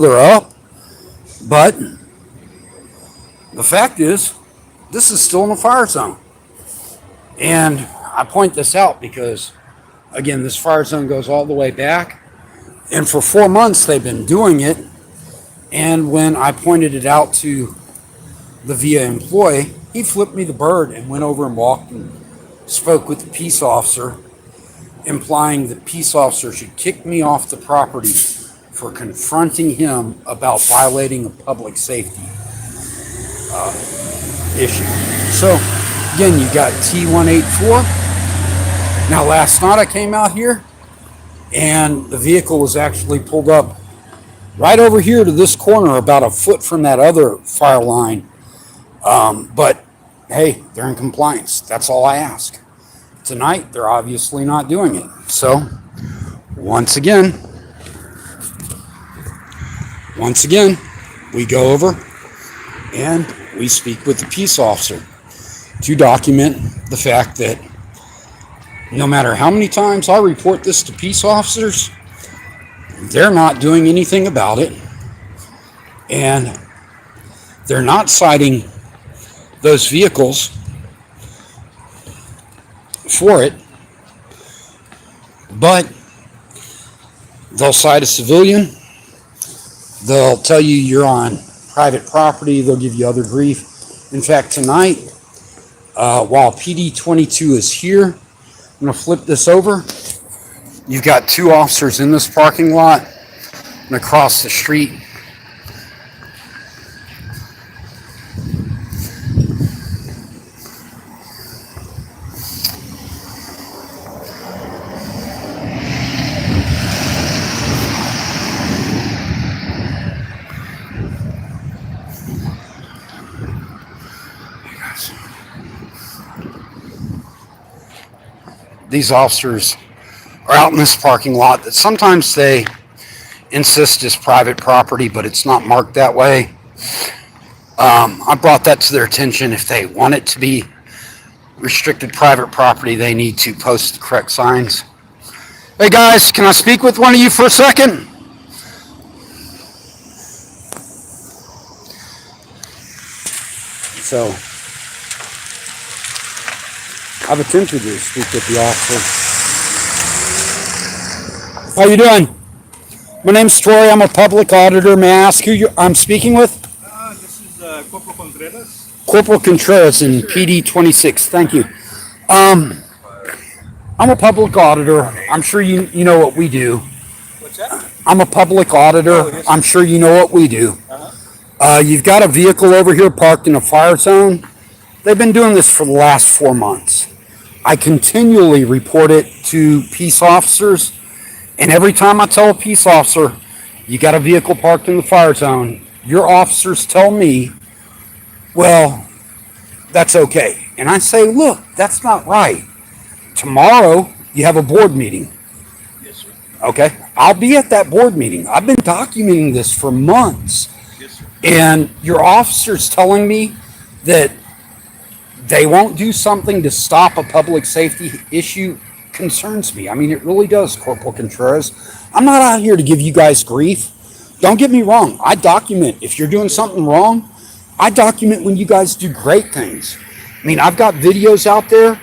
they're up, but the fact is, this is still in a fire zone. And I point this out because, again, this fire zone goes all the way back. And for 4 months, they've been doing it. And when I pointed it out to the VA employee, he flipped me the bird and went over and walked and spoke with the peace officer, implying the peace officer should kick me off the property for confronting him about violating a public safety issue. So, again, you got T184. Now, last night I came out here and the vehicle was actually pulled up right over here to this corner, about a foot from that other fire line. But hey, they're in compliance. That's all I ask. Tonight, they're obviously not doing it. So, once again, we go over and we speak with the peace officer to document the fact that no matter how many times I report this to peace officers, they're not doing anything about it. And they're not citing those vehicles for it, but they'll cite a civilian. They'll tell you you're on private property. They'll give you other grief. In fact, tonight, while PD 22 is here, I'm going to flip this over. You've got two officers in this parking lot and across the street. These officers are out in this parking lot that sometimes they insist is private property, but it's not marked that way. I brought that to their attention. If they want it to be restricted private property, they need to post the correct signs. Hey guys, can I speak with one of you for a second? So, I've attempted to speak with the officer. How you doing? My name's Tory. I'm a public auditor. May I ask who I'm speaking with? This is CPl Contreras. CPl Contreras in PD 26. Thank you. I'm a public auditor. I'm sure you know what we do. What's that? I'm a public auditor. Oh, yes. I'm sure you know what we do. You've got a vehicle over here parked in a fire zone. They've been doing this for the last 4 months. I continually report it to peace officers, and every time I tell a peace officer, you got a vehicle parked in the fire zone, your officers tell me, well, that's okay. And I say, look, that's not right. Tomorrow, you have a board meeting. Yes, sir. Okay? I'll be at that board meeting. I've been documenting this for months. Yes, sir. And your officers telling me that they won't do something to stop a public safety issue concerns me. I mean, it really does, Corporal Contreras. I'm not out here to give you guys grief. Don't get me wrong. I document. If you're doing something wrong, I document when you guys do great things. I mean, I've got videos out there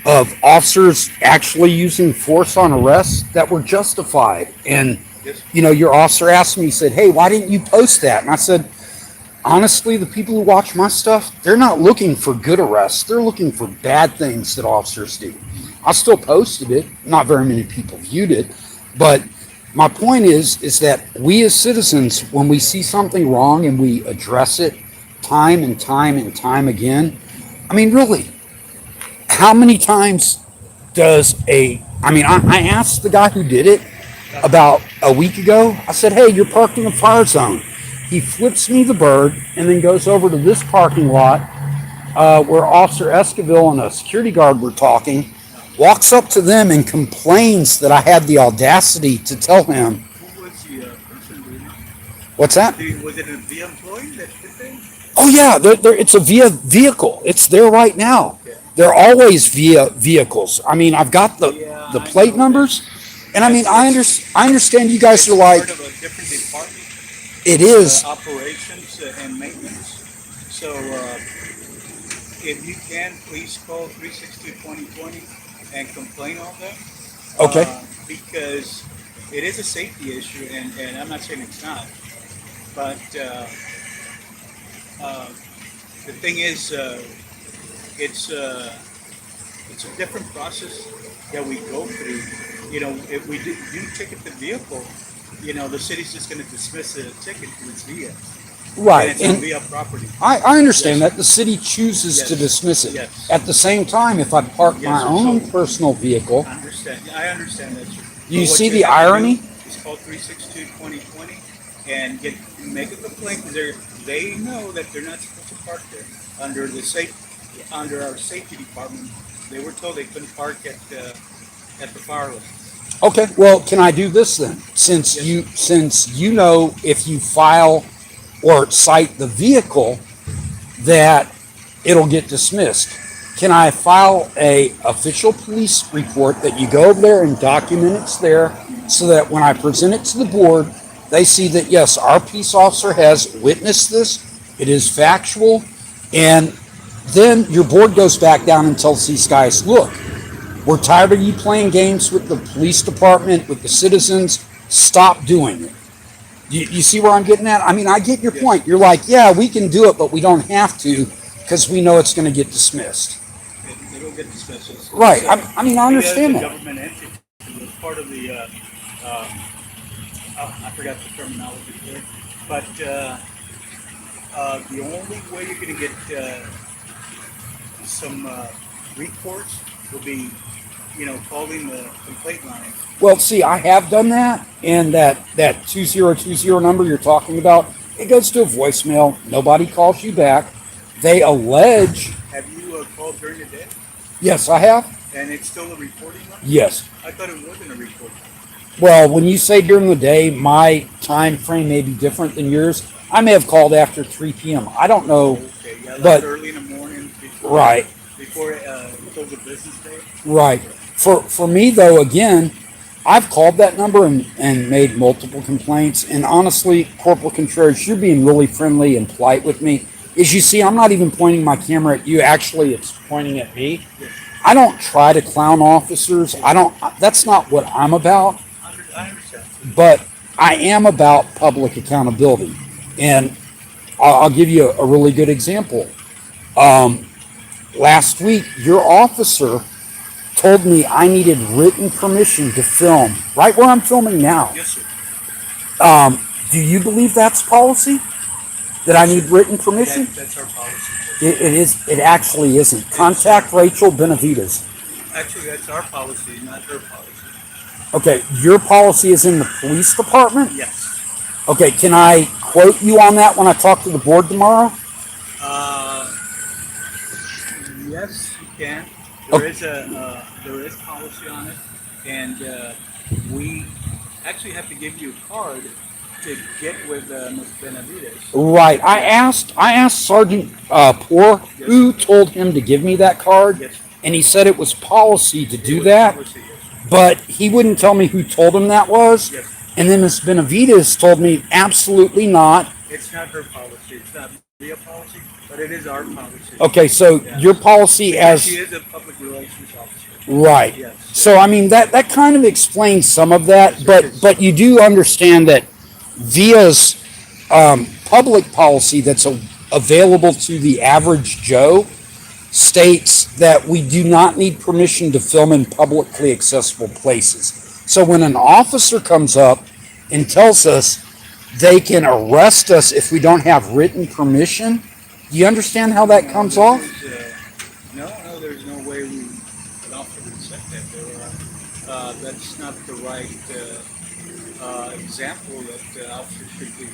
of officers actually using force on arrests that were justified. And, your officer asked me, he said, hey, why didn't you post that? And I said, honestly, the people who watch my stuff, they're not looking for good arrests. They're looking for bad things that officers do. I still posted it. Not very many people viewed it. But my point is that we as citizens, when we see something wrong and we address it time and time and time again, I mean, really, how many times I asked the guy who did it about a week ago. I said, hey, you're parked in a fire zone. He flips me the bird and then goes over to this parking lot where Officer Esquivel and a security guard were talking, walks up to them and complains that I had the audacity to tell him. Who was the person? Do you know? What's that? Was it a VA employee that did that? Oh, yeah, it's a VIA vehicle. It's there right now. Okay. They're always VIA vehicles. I mean, I've got the plate numbers, and I mean, I understand you guys are like, Part of a different department? It is. operations and maintenance. So if you can, please call 362-2020 and complain on that Okay. because it is a safety issue, and I'm not saying it's not, but uh, the thing is, it's it's a different process that we go through. You know, if we do ticket the vehicle, you know, the city's just going to dismiss the ticket to its via, and Right. it's on And via property. I understand Yes, that the city chooses to yes, dismiss it. yes, At the same time, if I park yes, my sir. own So personal vehicle, I understand. I understand that, sir. do But you what see you the have to do irony? is call 362-2020 and make a complaint because they know that they're not supposed to park there under our safety department. They were told they couldn't park at the fire lane. Okay, well, can I do this then? Yes, sir. Since you know if you file or cite the vehicle that it'll get dismissed. Can I file a official police report that you go over there and document it's there so that when I present it to the board, they see that yes, our peace officer has witnessed this, it is factual, and then your board goes back down and tells these guys, look, we're tired of you playing games with the police department, with the citizens, stop doing it. You see where I'm getting at? I mean, I get your Yes, point. You're like, yeah, we can do it, but we don't have to because we know it's going to get dismissed. it'll get dismissed. Right. I mean, I VIA is a understand that. government entity. It's part of the. Uh, I forgot the terminology there, but the only way you're going to get some recourse will be, you know, calling the complaint line. Well, see, I have done that, and that 2020 number you're talking about, it goes to a voicemail. Nobody calls you back. They allege, Have you called during the day? yes, I have. And it's still a reporting line? Yes. I thought it wasn't a reporting line. Well, when you say during the day, my time frame may be different than yours. I may have called after 3 p.m. I don't know, Okay, yeah, like but early in the morning right. before close of business day. Right. For me though, again, I've called that number and made multiple complaints. And honestly, Corporal Contreras, you're being really friendly and polite with me. As you see, I'm not even pointing my camera at you. Actually, it's pointing at me. Yes, I don't try to clown officers. I don't. That's not what I'm about. I understand. But I am about public accountability. And I'll give you a really good example. Um, Last week, your officer told me I needed written permission to film right where I'm filming now. Yes, sir. Do you believe that's policy? That I need written permission? That's our policy. It is. It actually isn't. Contact Rachel Benavides. Actually, that's our policy, not her policy. Okay, your policy is in the police department? Yes. Okay, can I quote you on that when I talk to the board tomorrow? Uh, yes, you can. Okay. There is policy on it, and we actually have to give you a card to get with Ms. Benavides. Right. I asked Sergeant Poor Yes. who told him to give me that card, Yes. and he said it was policy to It do was that, policy, yes. but he wouldn't tell me who told him that was. Yes. And then Miss Benavides told me absolutely not. It's not her policy. It's not real policy, but it is our policy. Okay, so Yeah. your policy Because she as is a public relations officer. right. Yes. So I mean that kind of explains some of that, Yes, but it is. you do understand that VIA's public policy that's available to the average Joe states that we do not need permission to film in publicly accessible places. So when an officer comes up and tells us they can arrest us if we don't have written permission, do you understand how that comes off? No, there's no way an officer would accept that. That's not the right example that officers should be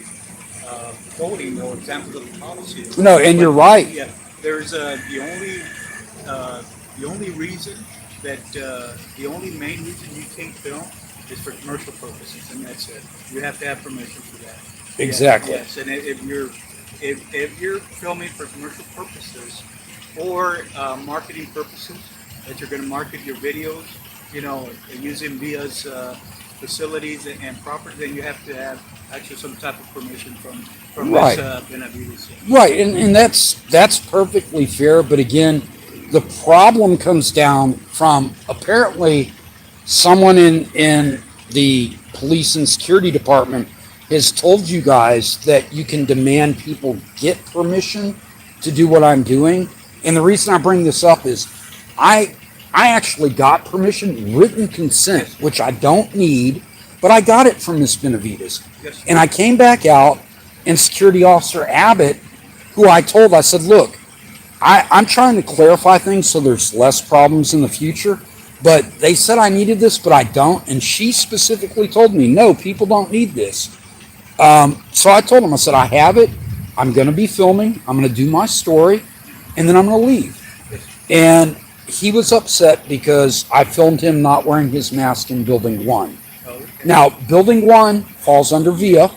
quoting or examples of the policy. No, and you're right. Yeah, there's the only reason that the only main reason you can't film is for commercial purposes, and that's it. You have to have permission for that. Exactly. Yes, and if you're filming for commercial purposes or marketing purposes, that you're going to market your videos, you know, using VIA's facilities and property, then you have to have actually some type of permission from Right. this Benavides. Right, and that's perfectly fair. But again, the problem comes down from apparently someone in the police and security department has told you guys that you can demand people get permission to do what I'm doing. And the reason I bring this up is I I actually got permission, written consent, which I don't need, but I got it from Miss Benavides. Yes. And I came back out, and Security Officer Abbott, who I told, I said, look, I'm trying to clarify things so there's less problems in the future, but they said I needed this, but I don't. And she specifically told me, no, people don't need this. So I told him, I said, I have it. I'm going to be filming. I'm going to do my story, and then I'm going to leave. And he was upset because I filmed him not wearing his mask in Building 1. Okay. Now, Building 1 falls under VIA,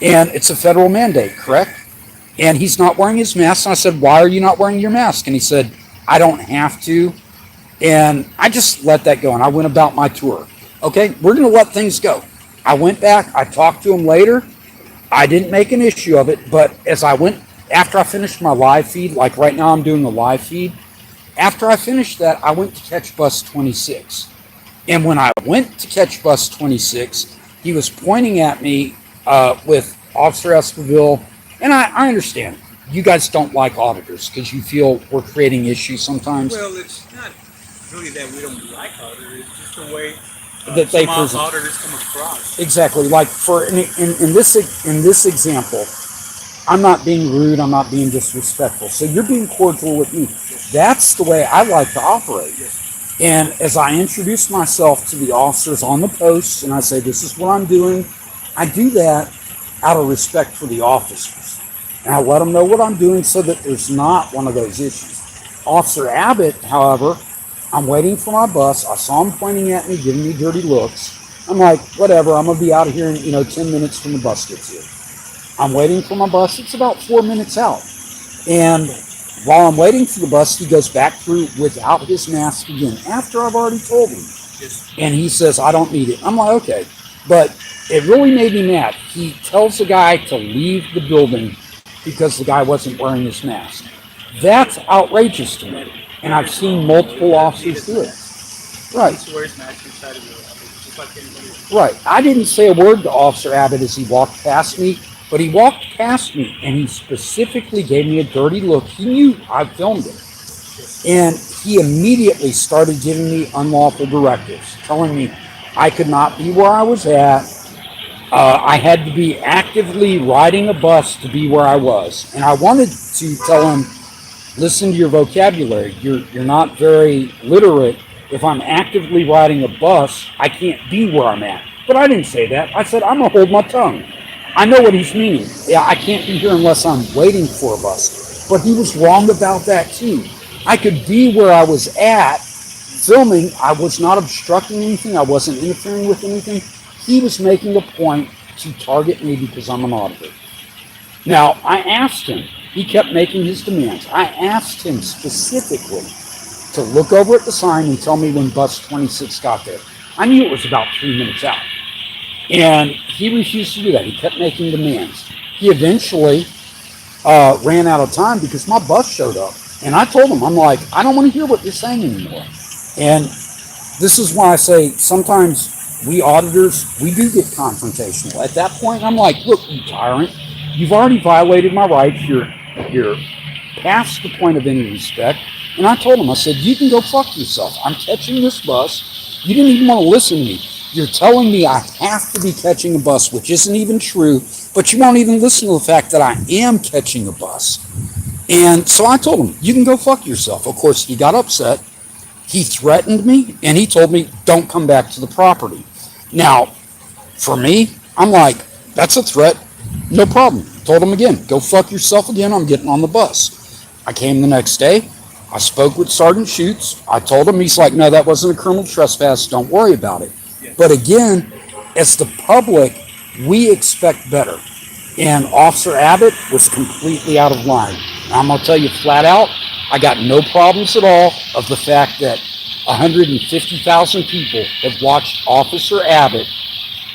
and it's a federal mandate, correct? And he's not wearing his mask. And I said, why are you not wearing your mask? And he said, I don't have to. And I just let that go, and I went about my tour. Okay, we're going to let things go. I went back. I talked to him later. I didn't make an issue of it, but as I went, after I finished my live feed, like right now I'm doing a live feed, after I finished that, I went to catch bus 26. And when I went to catch bus 26, he was pointing at me with Officer Esquivel, and I understand. You guys don't like auditors because you feel we're creating issues sometimes. Well, it's not really that we don't like auditors. It's just the way That they some present. auditors come across. Exactly. Like in this example, I'm not being rude. I'm not being disrespectful. So you're being cordial with me. That's the way I like to operate. Yes. And as I introduce myself to the officers on the posts and I say, this is what I'm doing, I do that out of respect for the officers. And I let them know what I'm doing so that there's not one of those issues. Officer Abbott, however, I'm waiting for my bus. I saw him pointing at me, giving me dirty looks. I'm like, whatever, I'm going to be out of here in 10 minutes when the bus gets here. I'm waiting for my bus. It's about 4 minutes out. And while I'm waiting for the bus, he goes back through without his mask again, after I've already told him. Yes. And he says, I don't need it. I'm like, okay. But it really made me mad. He tells the guy to leave the building because the guy wasn't wearing his mask. That's outrageous to me. And I've seen multiple officers do it. Right. He wears masks inside of the office, just like anybody else. Right. I didn't say a word to Officer Abbott as he walked past me, but he walked past me and he specifically gave me a dirty look. He knew I filmed it. And he immediately started giving me unlawful directives, telling me I could not be where I was at. I had to be actively riding a bus to be where I was. And I wanted to tell him, listen to your vocabulary. You're not very literate. If I'm actively riding a bus, I can't be where I'm at. But I didn't say that. I said, I'm going to hold my tongue. I know what he's meaning. Yeah, I can't be here unless I'm waiting for a bus. But he was wrong about that too. I could be where I was at filming. I was not obstructing anything. I wasn't interfering with anything. He was making a point to target me because I'm an auditor. Now, I asked him. He kept making his demands. I asked him specifically to look over at the sign and tell me when bus 26 got there. I knew it was about 3 minutes out. And he refused to do that. He kept making demands. He eventually ran out of time because my bus showed up. And I told him, I'm like, I don't want to hear what you're saying anymore. And this is why I say sometimes we auditors, we do get confrontational. At that point, I'm like, look, you tyrant, you've already violated my rights. You're past the point of any respect. And I told him, I said, you can go fuck yourself. I'm catching this bus. You didn't even want to listen to me. You're telling me I have to be catching a bus, which isn't even true, but you won't even listen to the fact that I am catching a bus. And so I told him, you can go fuck yourself. Of course, he got upset. He threatened me, and he told me, don't come back to the property. Now, for me, I'm like, that's a threat. No problem. Told him again, go fuck yourself again. I'm getting on the bus. I came the next day. I spoke with Sergeant Schutz. I told him, he's like, no, that wasn't a criminal trespass. Don't worry about it. But again, as the public, we expect better. And Officer Abbott was completely out of line. I'm going to tell you flat out, I got no problems at all of the fact that 150,000 people have watched Officer Abbott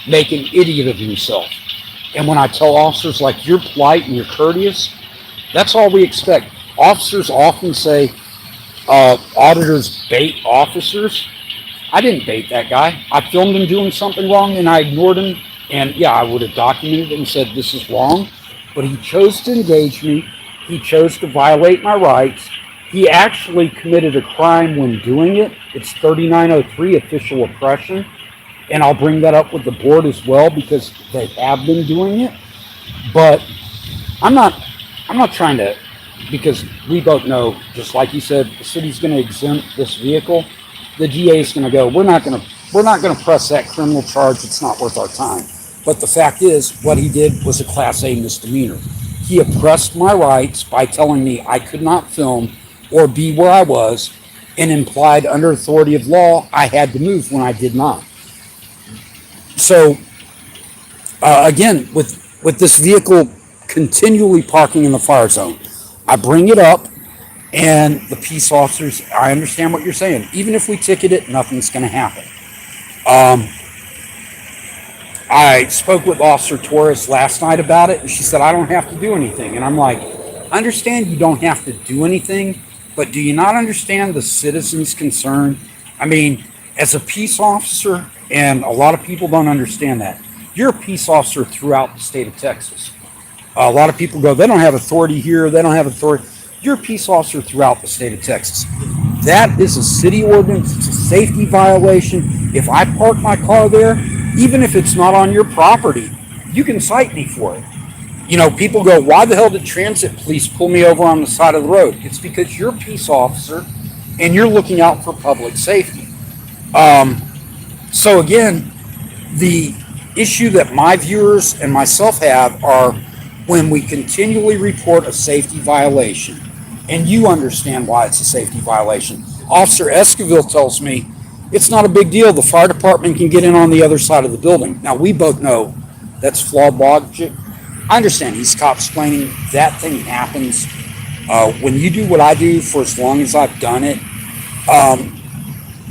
make an idiot of himself. And when I tell officers, like, you're polite and you're courteous, that's all we expect. Officers often say auditors bait officers. I didn't bait that guy. I filmed him doing something wrong and I ignored him. And yeah, I would have documented it and said this is wrong. But he chose to engage me. He chose to violate my rights. He actually committed a crime when doing it. It's 3903 official oppression. And I'll bring that up with the board as well because they have been doing it. But I'm not trying to, because we both know, just like you said, the city's going to exempt this vehicle. The DA is going to go, we're not going to press that criminal charge. It's not worth our time. But the fact is, what he did was a Class A misdemeanor. He oppressed my rights by telling me I could not film or be where I was, and implied under authority of law I had to move when I did not. So, again, with this vehicle continually parking in the fire zone, I bring it up, and the peace officers, I understand what you're saying. Even if we ticket it, nothing's going to happen. I spoke with Officer Torres last night about it, and she said, I don't have to do anything. And I'm like, I understand you don't have to do anything, but do you not understand the citizens' concern? I mean, as a peace officer, and a lot of people don't understand that, you're a peace officer throughout the state of Texas. A lot of people go, they don't have authority here, they don't have authority. You're a peace officer throughout the state of Texas. That is a city ordinance, it's a safety violation. If I park my car there, even if it's not on your property, you can cite me for it. You know, people go, why the hell did transit police pull me over on the side of the road? It's because you're a peace officer and you're looking out for public safety. So again, the issue that my viewers and myself have are when we continually report a safety violation, and you understand why it's a safety violation. Officer Esquivel tells me it's not a big deal. The fire department can get in on the other side of the building. Now, we both know that's flawed logic. I understand he's cop-splaining. That thing happens. When you do what I do for as long as I've done it,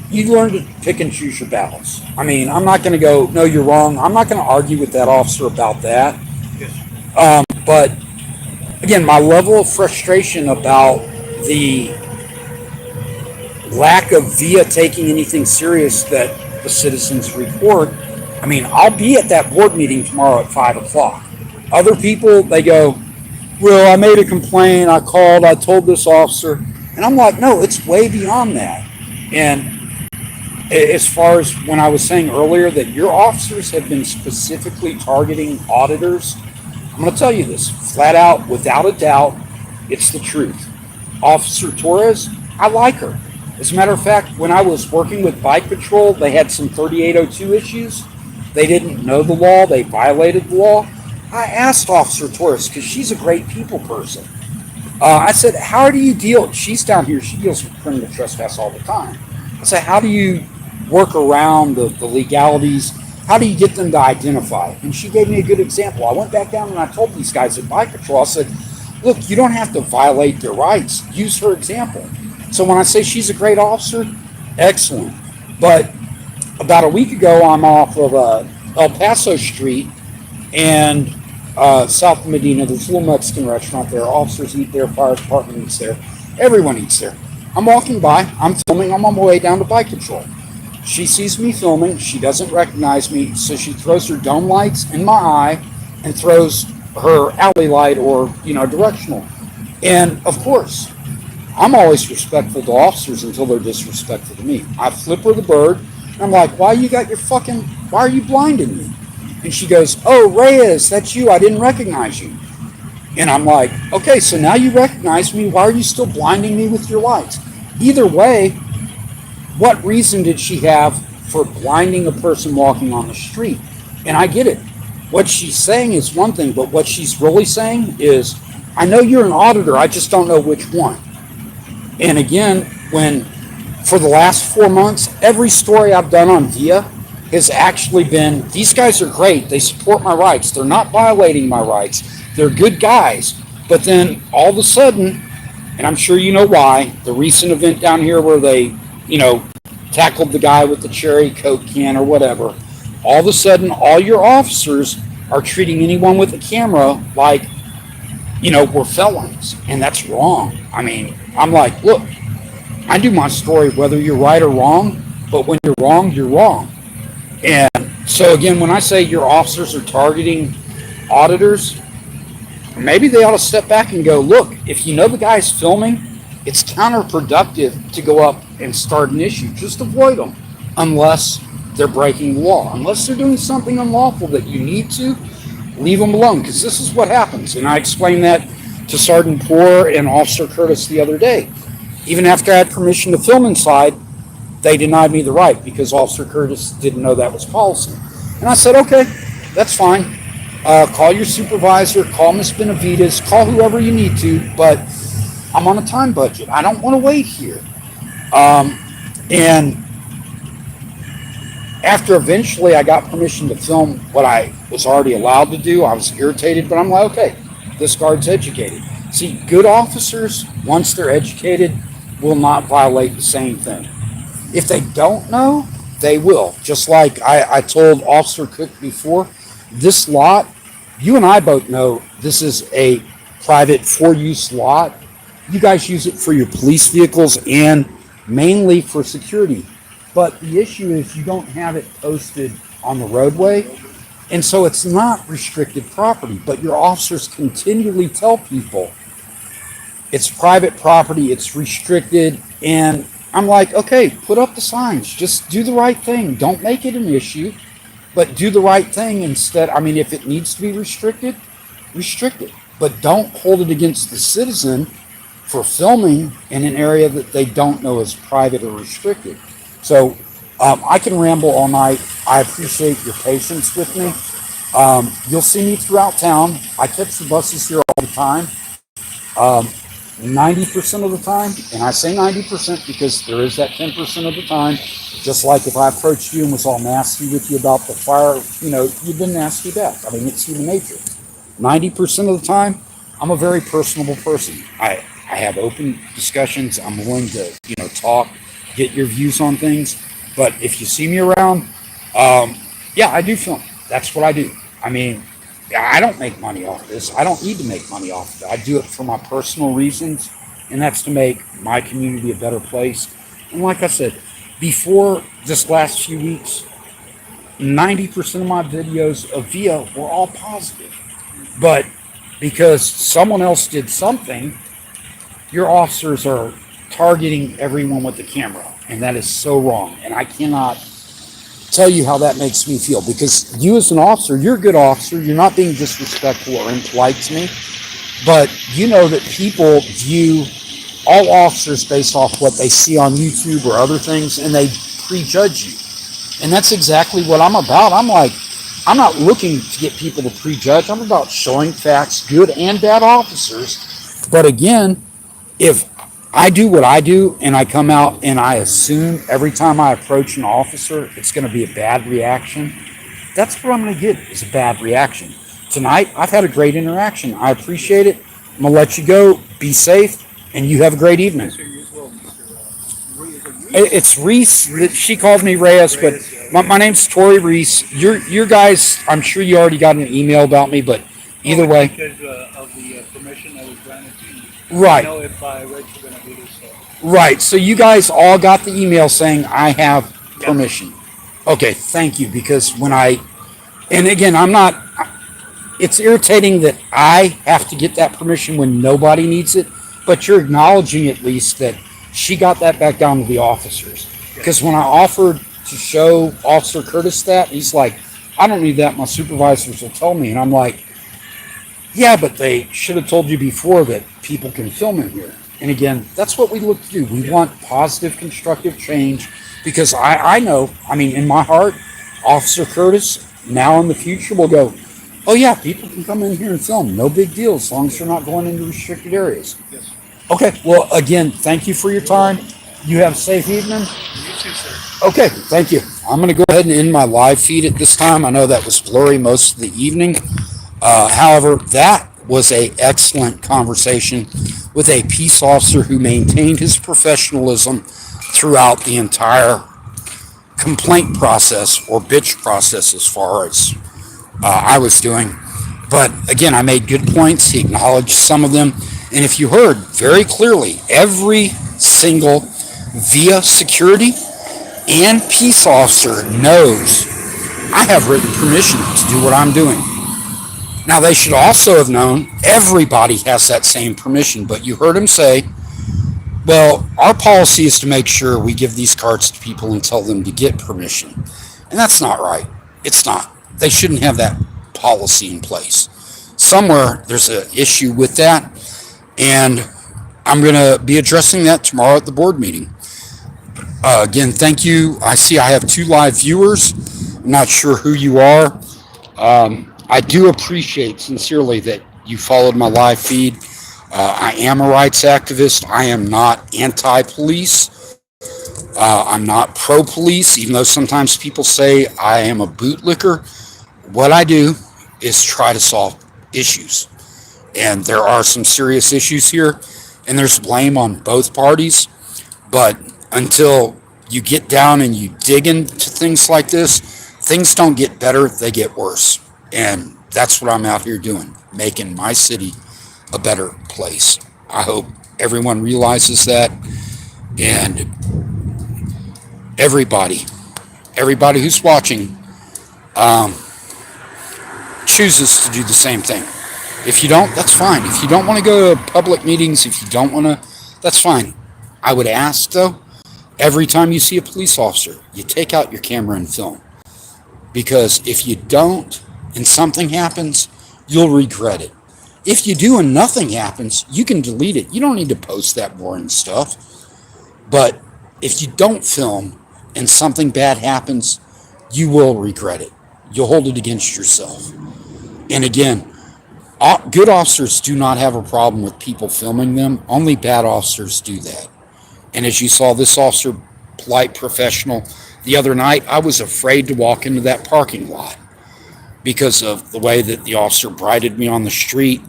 you learn to pick and choose your battles. I mean, I'm not going to go, no, you're wrong. I'm not going to argue with that officer about that. Yes. But, again, my level of frustration about the lack of VIA taking anything serious that the citizens report. I mean, I'll be at that board meeting tomorrow at 5 o'clock. Other people, they go, well, I made a complaint, I called, I told this officer. And I'm like, no, it's way beyond that. And as far as when I was saying earlier that your officers have been specifically targeting auditors, I'm going to tell you this, flat out, without a doubt, it's the truth. Officer Torres, I like her. As a matter of fact, when I was working with Bike Patrol, they had some 3802 issues. They didn't know the law. They violated the law. I asked Officer Torres, because she's a great people person. I said, how do you deal? She's down here. She deals with criminal trespass all the time. I said, how do you work around the legalities? How do you get them to identify? And she gave me a good example. I went back down and I told these guys at Bike Patrol, I said, look, you don't have to violate their rights. Use her example. So when I say she's a great officer, excellent. But about a week ago, I'm off of El Paso Street and south of Medina. There's a little Mexican restaurant there. Officers eat there, fire department eats there. Everyone eats there. I'm walking by. I'm filming. I'm on my way down to Bike Patrol. She sees me filming. She doesn't recognize me, so she throws her dome lights in my eye and throws her alley light or, directional. And, of course, I'm always respectful to officers until they're disrespectful to me. I flip her the bird, and I'm like, why are you blinding me? And she goes, oh, Reyes, that's you. I didn't recognize you. And I'm like, okay, so now you recognize me. Why are you still blinding me with your lights? Either way, what reason did she have for blinding a person walking on the street? And I get it. What she's saying is one thing, but what she's really saying is, I know you're an auditor, I just don't know which one. And again, for the last 4 months, every story I've done on VIA has actually been, these guys are great, they support my rights, they're not violating my rights, they're good guys. But then all of a sudden, and I'm sure you know why, the recent event down here where they, tackled the guy with the cherry Coke can or whatever. All of a sudden, all your officers are treating anyone with a camera like, we're felons, and that's wrong. I mean, I'm like, look, I do my story whether you're right or wrong, but when you're wrong, you're wrong. And so again, when I say your officers are targeting auditors, maybe they ought to step back and go, look, if you know the guy's filming, it's counterproductive to go up and start an issue. Just avoid them unless they're breaking the law. Unless they're doing something unlawful that you need to, leave them alone, because this is what happens. And I explained that to Sergeant Poor and Officer Curtis the other day. Even after I had permission to film inside, they denied me the right because Officer Curtis didn't know that was policy. And I said, okay, that's fine. Call your supervisor, call Miss Benavides, call whoever you need to, but I'm on a time budget. I don't want to wait here. And after eventually I got permission to film what I was already allowed to do, I was irritated, but I'm like, okay, this guard's educated. See, good officers, once they're educated, will not violate the same thing. If they don't know, they will. Just like I told Officer Cook before, this lot, you and I both know this is a private for-use lot. You guys use it for your police vehicles and mainly for security. But the issue is you don't have it posted on the roadway, and so it's not restricted property. But your officers continually tell people it's private property, it's restricted, and I'm like, okay, put up the signs. Just do the right thing. Don't make it an issue, but do the right thing instead. I mean, if it needs to be restricted, restrict it. But don't hold it against the citizen for filming in an area that they don't know is private or restricted. So I can ramble all night. I appreciate your patience with me. You'll see me throughout town. I catch the buses here all the time. 90% of the time, and I say 90% because there is that 10% of the time, just like if I approached you and was all nasty with you about the fire, you've been nasty back. I mean, it's human nature. 90% of the time, I'm a very personable person. I have open discussions. I'm willing to, talk, get your views on things. But if you see me around, yeah, I do film. That's what I do. I mean, I don't make money off this. I don't need to make money off of it. I do it for my personal reasons, and that's to make my community a better place. And like I said, before this last few weeks, 90% of my videos of VIA were all positive. But because someone else did something, your officers are targeting everyone with the camera, and that is so wrong. And I cannot tell you how that makes me feel, because you as an officer, you're a good officer, you're not being disrespectful or impolite to me, but you know that people view all officers based off what they see on YouTube or other things, and they prejudge you. And that's exactly what I'm about. I'm not looking to get people to prejudge. I'm about showing facts, good and bad officers. But again, if I do what I do and I come out and I assume every time I approach an officer it's going to be a bad reaction, that's what I'm going to get, is a bad reaction. Tonight, I've had a great interaction. I appreciate it. I'm going to let you go. Be safe, and you have a great evening. It's Reese. She called me Reyes, but my name's Tory Ries. Your guys, I'm sure you already got an email about me, but either way. Because of the permission that was granted to you. Right. I know if I read you're going to do this. Right. So you guys all got the email saying I have permission. Okay. Thank you. Because and again, it's irritating that I have to get that permission when nobody needs it, but you're acknowledging at least that she got that back down to the officers. Because when I offered to show Officer Curtis that, he's like, I don't need that. My supervisors will tell me. And I'm like, yeah, but they should have told you before that people can film in here. And again, that's what we look to do. We want positive, constructive change, because I know, in my heart, Officer Curtis, now in the future, will go, oh yeah, people can come in here and film. No big deal, as long as you're not going into restricted areas. Yes. Okay, well, again, thank you for your time. You have a safe evening. You too, sir. Okay, thank you. I'm going to go ahead and end my live feed at this time. I know that was blurry most of the evening. However, that was an excellent conversation with a peace officer who maintained his professionalism throughout the entire complaint process or bitch process as far as I was doing. But again, I made good points. He acknowledged some of them. And if you heard very clearly, every single VIA security and peace officer knows I have written permission to do what I'm doing. Now, they should also have known everybody has that same permission. But you heard him say, well, our policy is to make sure we give these cards to people and tell them to get permission. And that's not right. It's not. They shouldn't have that policy in place. Somewhere there's an issue with that. And I'm going to be addressing that tomorrow at the board meeting. Again, thank you. I see I have 2 live viewers. I'm not sure who you are. I do appreciate sincerely that you followed my live feed. I am a rights activist. I am not anti-police. I'm not pro-police, even though sometimes people say I am a bootlicker. What I do is try to solve issues. And there are some serious issues here, and there's blame on both parties. But until you get down and you dig into things like this, things don't get better, they get worse. And that's what I'm out here doing, making my city a better place. I hope everyone realizes that, and everybody who's watching chooses to do the same thing. If you don't, that's fine. If you don't want to go to public meetings, if you don't want to, that's fine. I would ask, though, every time you see a police officer, you take out your camera and film. Because if you don't and something happens, you'll regret it. If you do and nothing happens, you can delete it. You don't need to post that boring stuff. But if you don't film and something bad happens, you will regret it. You'll hold it against yourself. And again, good officers do not have a problem with people filming them. Only bad officers do that. And as you saw, this officer, polite, professional, the other night, I was afraid to walk into that parking lot because of the way that the officer bridled me on the street.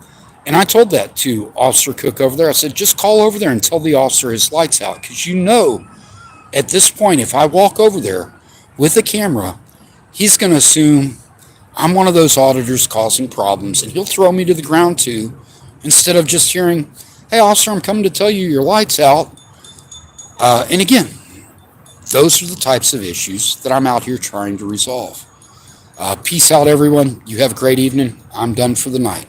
And I told that to Officer Cook over there. I said, just call over there and tell the officer his lights out. Because you know, at this point, if I walk over there with a camera, he's going to assume I'm one of those auditors causing problems, and he'll throw me to the ground too, instead of just hearing, hey, officer, I'm coming to tell you your light's out. And again, those are the types of issues that I'm out here trying to resolve. Peace out, everyone. You have a great evening. I'm done for the night.